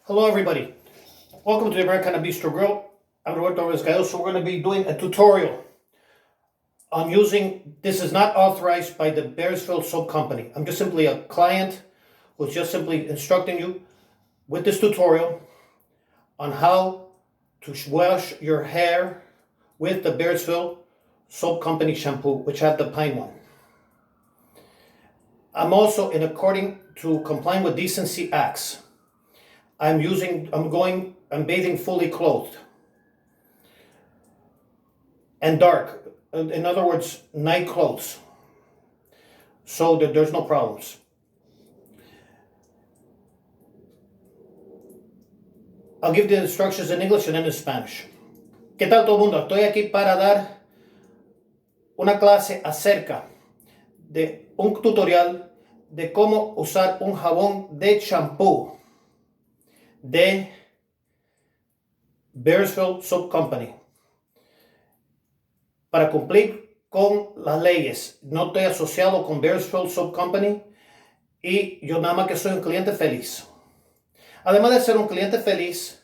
Hello everybody, welcome to the American Bistro Grill. I'm Alvarez-Galloso. We're going to be doing a tutorial on using, this is not authorized by the Bearsville soap company. I'm just simply a client who's just simply instructing you with this tutorial on how to wash your hair with the Bearsville soap company shampoo, which have the pine one. I'm also according to complying with decency acts. I'm bathing fully clothed and dark. In other words, night clothes, so that there's no problems. I'll give the instructions in English and then in Spanish. ¿Qué tal todo el mundo? Estoy aquí para dar una clase acerca de un tutorial de cómo usar un jabón de champú de Bearsville Soap Company para cumplir con las leyes. No estoy asociado con Bearsville Soap Company y yo nada más que soy un cliente feliz. Además de ser un cliente feliz,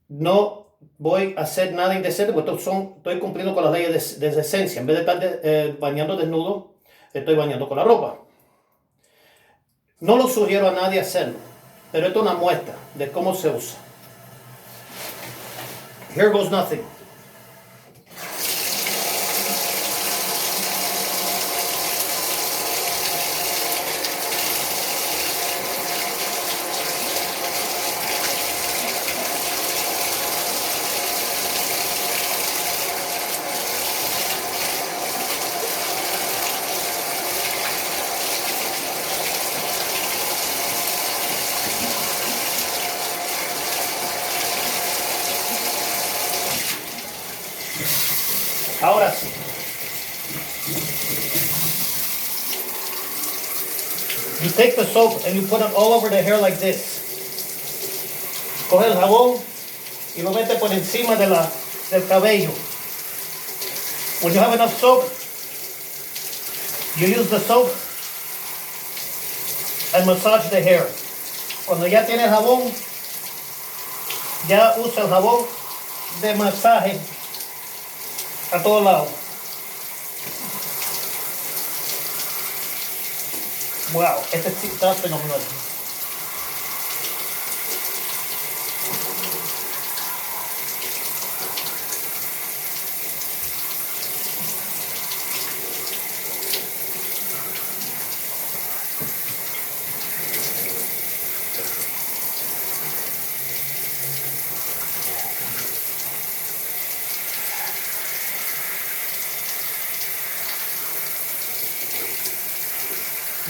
no voy a hacer nada indecente porque estoy cumpliendo con las leyes de decencia. En vez de estar bañando desnudo, estoy bañando con la ropa. No lo sugiero a nadie hacerlo, pero esto es una muestra de cómo se usa. Here goes nothing. Ahora sí. You take the soap and you put it all over the hair like this. Coge el jabón y lo mete por encima del cabello. When you have enough soap, you use the soap and massage the hair. Cuando ya tiene el jabón, ya usa el jabón de masaje a todos lados. Wow, este sí está fenomenal.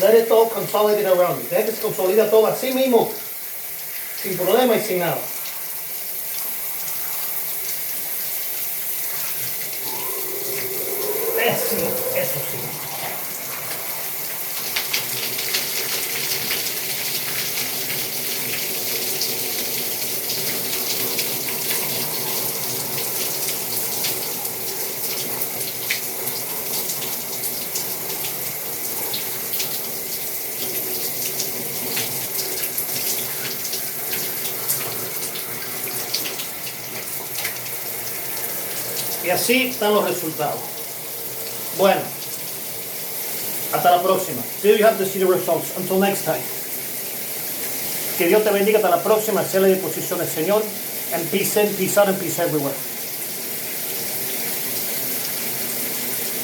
Let it all consolidate around you. Deja que se consolida todo así mismo, sin problema y sin nada. Eso sí. Y así están los resultados. Bueno, hasta la próxima. Still you have to see the results. Until next time. Que Dios te bendiga. Hasta la próxima. Sea la disposición del Señor. And peace in, peace out, and peace everywhere.